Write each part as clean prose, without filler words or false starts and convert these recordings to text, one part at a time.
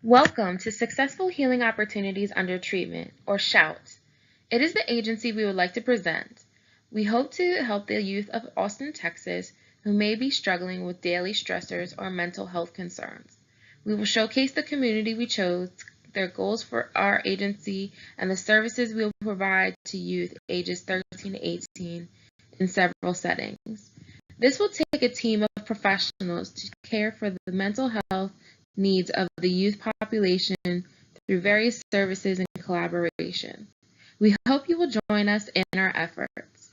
Welcome to Successful Healing Opportunities Under Treatment, or SHOUT. It is the agency we would like to present. We hope to help the youth of Austin, Texas, who may be struggling with daily stressors or mental health concerns. We will showcase the community we chose, their goals for our agency, and the services we will provide to youth ages 13 to 18 in several settings. This will take a team of professionals to care for the mental health needs of the youth population through various services and collaboration. We hope you will join us in our efforts.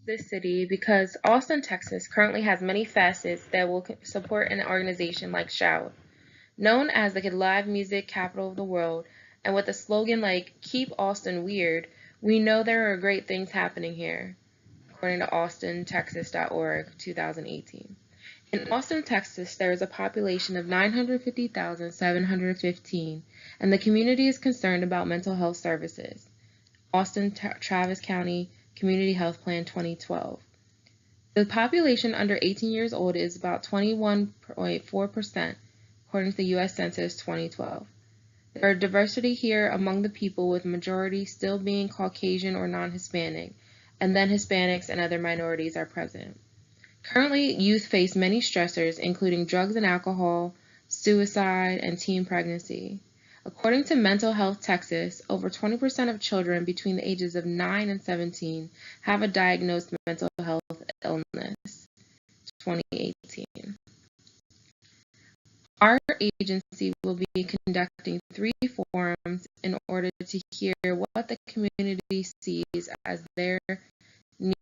This city because Austin, Texas currently has many facets that will support an organization like Shout. Known as the live music capital of the world, and with a slogan like Keep Austin Weird, we know there are great things happening here, according to austintexas.org 2018. In Austin, Texas, there is a population of 950,715, and the community is concerned about mental health services. Austin Travis County Community Health Plan 2012. The population under 18 years old is about 21.4%, according to the U.S. Census 2012. There are diversity here among the people, with majority still being Caucasian or non-Hispanic, and then Hispanics and other minorities are present. Currently, youth face many stressors, including drugs and alcohol, suicide, and teen pregnancy. According to Mental Health Texas, over 20% of children between the ages of 9 and 17 have a diagnosed mental health illness, 2018. Our agency will be conducting 3 forums in order to hear what the community sees as their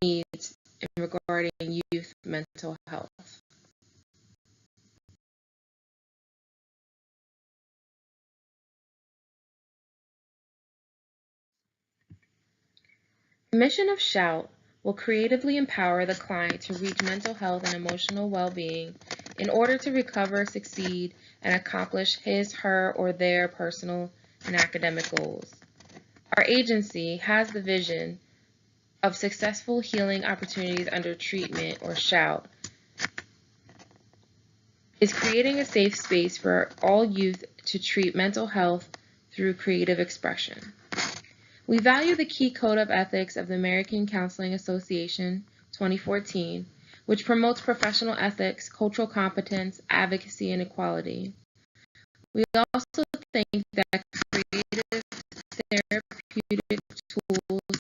needs regarding youth mental health. The mission of Shout will creatively empower the client to reach mental health and emotional well-being in order to recover, succeed, and accomplish his, her, or their personal and academic goals. Our agency has the vision of Successful Healing Opportunities Under Treatment, or SHOUT, is creating a safe space for all youth to treat mental health through creative expression. We value the key code of ethics of the American Counseling Association 2014, which promotes professional ethics, cultural competence, advocacy, and equality. We also think that creative therapeutic tools,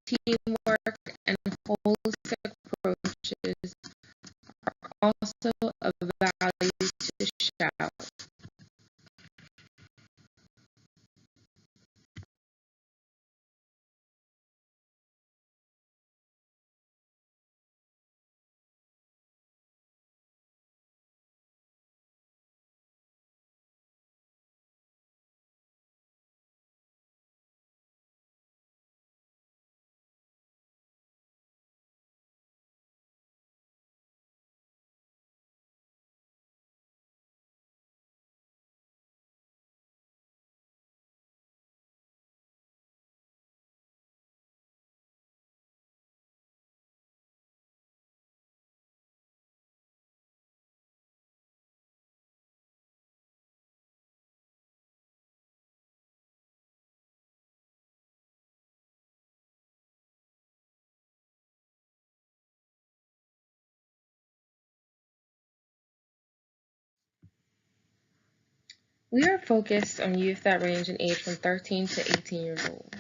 teamwork, and holistic approaches are also of value to Shout. We are focused on youth that range in age from 13 to 18 years old.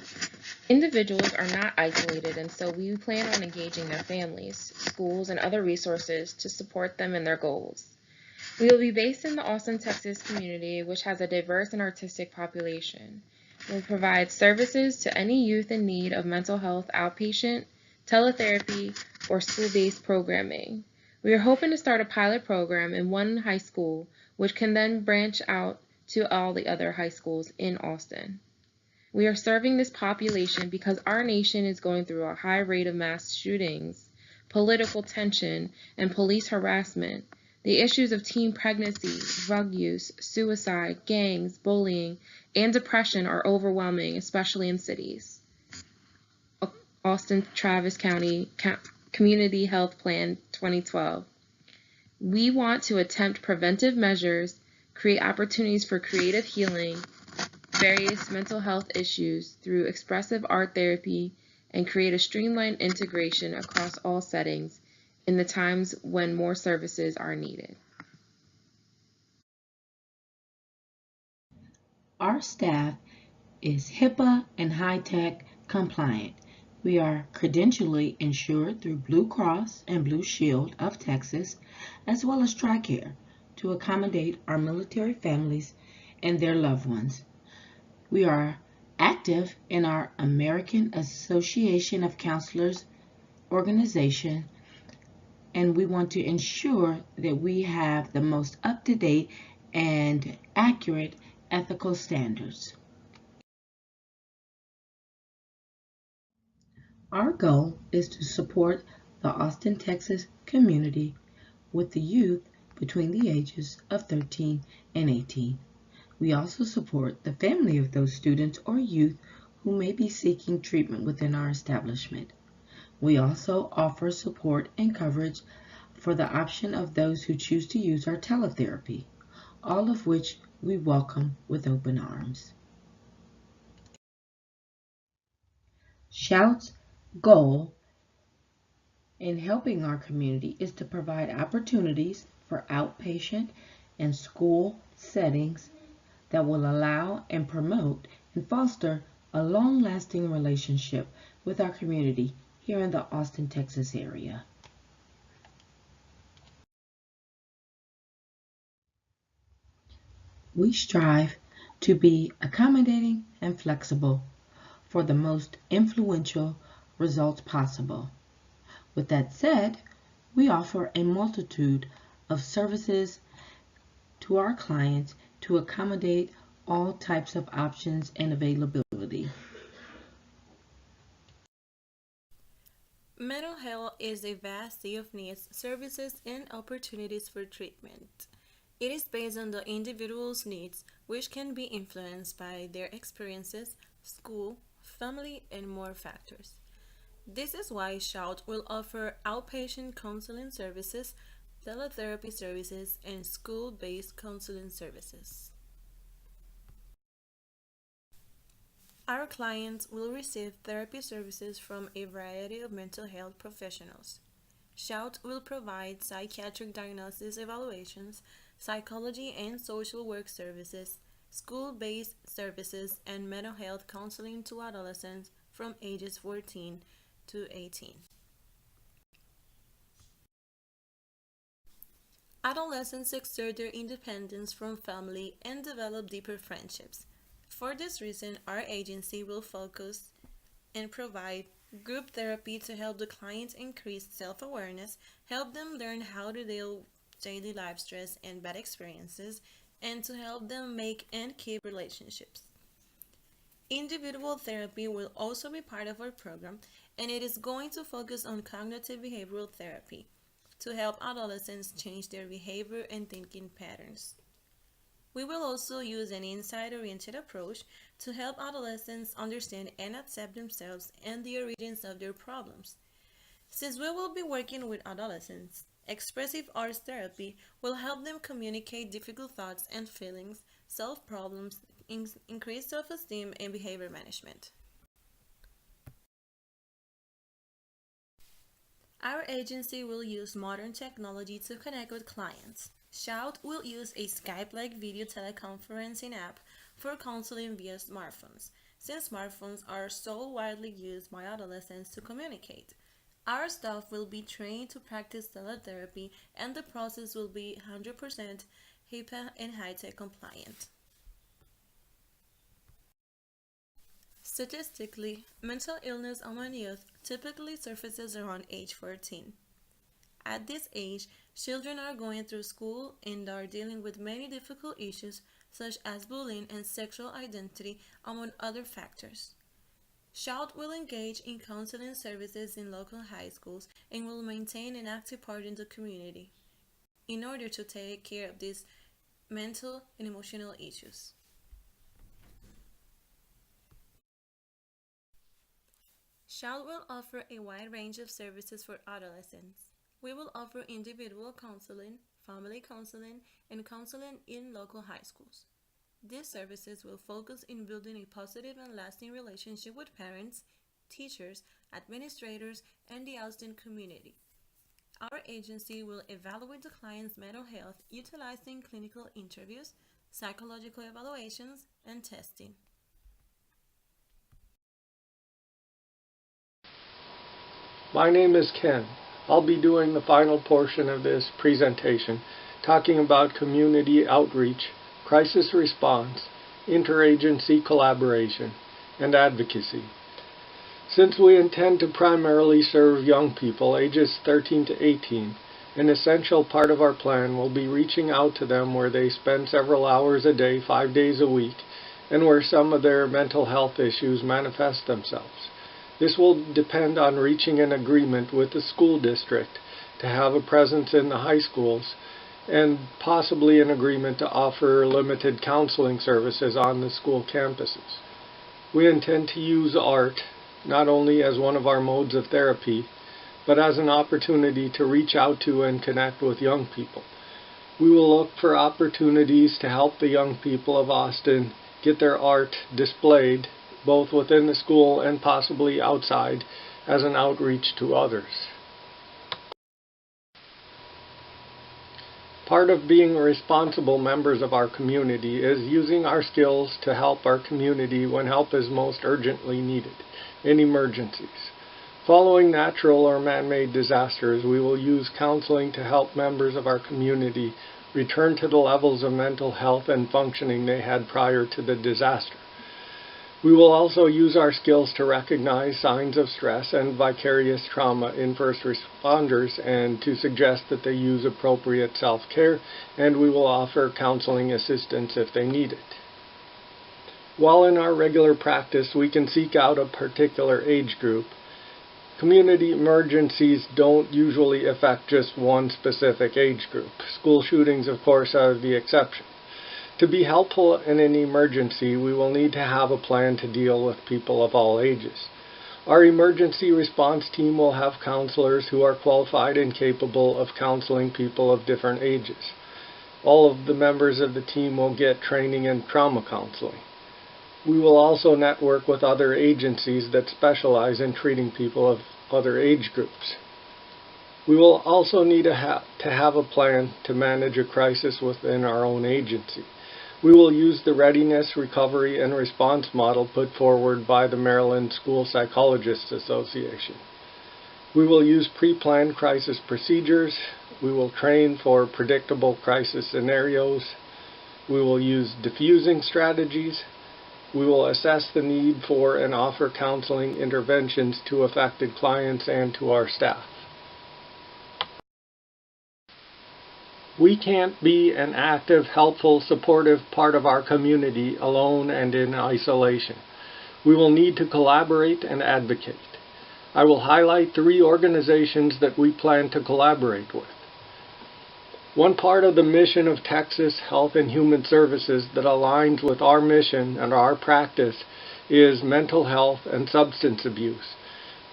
Individuals are not isolated, and so we plan on engaging their families, schools, and other resources to support them in their goals. We will be based in the Austin, Texas community, which has a diverse and artistic population. We will provide services to any youth in need of mental health outpatient, teletherapy, or school-based programming. We are hoping to start a pilot program in one high school, which can then branch out to all the other high schools in Austin. We are serving this population because our nation is going through a high rate of mass shootings, political tension, and police harassment. The issues of teen pregnancy, drug use, suicide, gangs, bullying, and depression are overwhelming, especially in cities. Austin Travis County Community Health Plan 2012. We want to attempt preventive measures, create opportunities for creative healing, various mental health issues through expressive art therapy, and create a streamlined integration across all settings in the times when more services are needed. Our staff is HIPAA and HITECH compliant. We are credentially insured through Blue Cross and Blue Shield of Texas, as well as TRICARE, to accommodate our military families and their loved ones. We are active in our American Association of Counselors organization, and we want to ensure that we have the most up-to-date and accurate ethical standards. Our goal is to support the Austin, Texas community with the youth between the ages of 13 and 18. We also support the family of those students or youth who may be seeking treatment within our establishment. We also offer support and coverage for the option of those who choose to use our teletherapy, all of which we welcome with open arms. Shout's goal in helping our community is to provide opportunities for outpatient and school settings that will allow and promote and foster a long-lasting relationship with our community here in the Austin, Texas area. We strive to be accommodating and flexible for the most influential results possible. With that said, we offer a multitude of services to our clients to accommodate all types of options and availability. Mental health is a vast sea of needs, services, and opportunities for treatment. It is based on the individual's needs, which can be influenced by their experiences, school, family, and more factors. This is why Shout will offer outpatient counseling services, teletherapy services, and school-based counseling services. Our clients will receive therapy services from a variety of mental health professionals. Shout will provide psychiatric diagnosis evaluations, psychology and social work services, school-based services, and mental health counseling to adolescents from ages 14 to 18. Adolescents exert their independence from family and develop deeper friendships. For this reason, our agency will focus and provide group therapy to help the clients increase self-awareness, help them learn how to deal with daily life stress and bad experiences, and to help them make and keep relationships. Individual therapy will also be part of our program, and it is going to focus on cognitive behavioral therapy to help adolescents change their behavior and thinking patterns. We will also use an insight-oriented approach to help adolescents understand and accept themselves and the origins of their problems. Since we will be working with adolescents, expressive arts therapy will help them communicate difficult thoughts and feelings, solve problems, increase self-esteem, and behavior management. Our agency will use modern technology to connect with clients. Shout will use a Skype-like video teleconferencing app for counseling via smartphones, since smartphones are so widely used by adolescents to communicate. Our staff will be trained to practice teletherapy, and the process will be 100% HIPAA and HITECH compliant. Statistically, mental illness among youth typically surfaces around age 14. At this age, children are going through school and are dealing with many difficult issues such as bullying and sexual identity, among other factors. Shout will engage in counseling services in local high schools and will maintain an active part in the community in order to take care of these mental and emotional issues. SHAL will offer a wide range of services for adolescents. We will offer individual counseling, family counseling, and counseling in local high schools. These services will focus in building a positive and lasting relationship with parents, teachers, administrators, and the Austin community. Our agency will evaluate the client's mental health utilizing clinical interviews, psychological evaluations, and testing. My name is Ken. I'll be doing the final portion of this presentation, talking about community outreach, crisis response, interagency collaboration, and advocacy. Since we intend to primarily serve young people ages 13 to 18, an essential part of our plan will be reaching out to them where they spend several hours a day, 5 days a week, and where some of their mental health issues manifest themselves. This will depend on reaching an agreement with the school district to have a presence in the high schools and possibly an agreement to offer limited counseling services on the school campuses. We intend to use art not only as one of our modes of therapy, but as an opportunity to reach out to and connect with young people. We will look for opportunities to help the young people of Austin get their art displayed both within the school and possibly outside as an outreach to others. Part of being responsible members of our community is using our skills to help our community when help is most urgently needed, in emergencies. Following natural or man-made disasters, we will use counseling to help members of our community return to the levels of mental health and functioning they had prior to the disaster. We will also use our skills to recognize signs of stress and vicarious trauma in first responders and to suggest that they use appropriate self-care, and we will offer counseling assistance if they need it. While in our regular practice we can seek out a particular age group, community emergencies don't usually affect just one specific age group. School shootings, of course, are the exception. To be helpful in an emergency, we will need to have a plan to deal with people of all ages. Our emergency response team will have counselors who are qualified and capable of counseling people of different ages. All of the members of the team will get training in trauma counseling. We will also network with other agencies that specialize in treating people of other age groups. We will also need to have a plan to manage a crisis within our own agency. We will use the Readiness, Recovery, and Response model put forward by the Maryland School Psychologists Association. We will use pre-planned crisis procedures. We will train for predictable crisis scenarios. We will use diffusing strategies. We will assess the need for and offer counseling interventions to affected clients and to our staff. We can't be an active, helpful, supportive part of our community alone and in isolation. We will need to collaborate and advocate. I will highlight 3 organizations that we plan to collaborate with. One part of the mission of Texas Health and Human Services that aligns with our mission and our practice is mental health and substance abuse.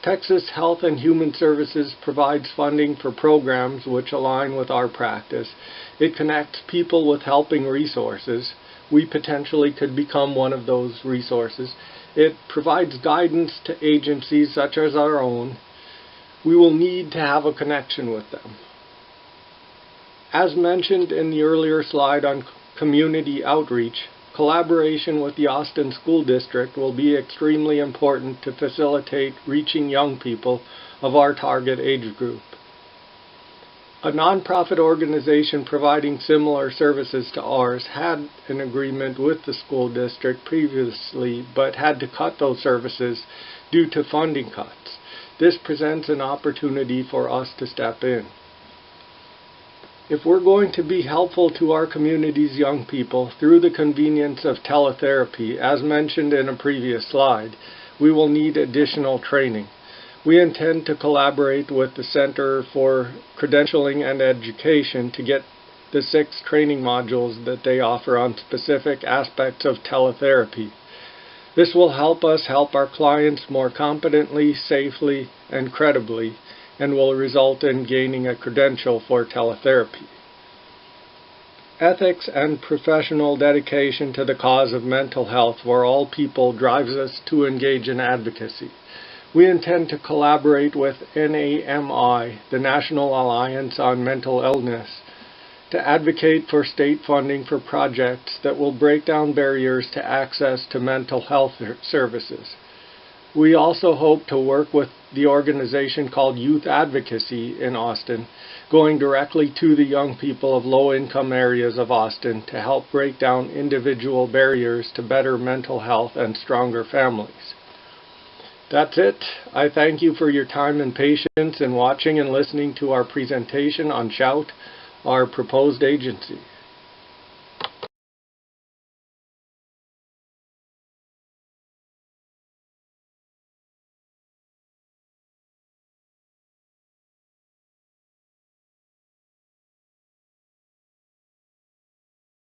Texas Health and Human Services provides funding for programs which align with our practice. It connects people with helping resources. We potentially could become one of those resources. It provides guidance to agencies such as our own. We will need to have a connection with them. As mentioned in the earlier slide on community outreach, collaboration with the Austin School District will be extremely important to facilitate reaching young people of our target age group. A nonprofit organization providing similar services to ours had an agreement with the school district previously, but had to cut those services due to funding cuts. This presents an opportunity for us to step in. If we're going to be helpful to our community's young people through the convenience of teletherapy, as mentioned in a previous slide, we will need additional training. We intend to collaborate with the Center for Credentialing and Education to get the 6 training modules that they offer on specific aspects of teletherapy. This will help us help our clients more competently, safely, and credibly, and will result in gaining a credential for teletherapy. Ethics and professional dedication to the cause of mental health for all people drives us to engage in advocacy. We intend to collaborate with NAMI, the National Alliance on Mental Illness, to advocate for state funding for projects that will break down barriers to access to mental health services. We also hope to work with the organization called Youth Advocacy in Austin, going directly to the young people of low-income areas of Austin to help break down individual barriers to better mental health and stronger families. That's it. I thank you for your time and patience in watching and listening to our presentation on Shout, our proposed agency.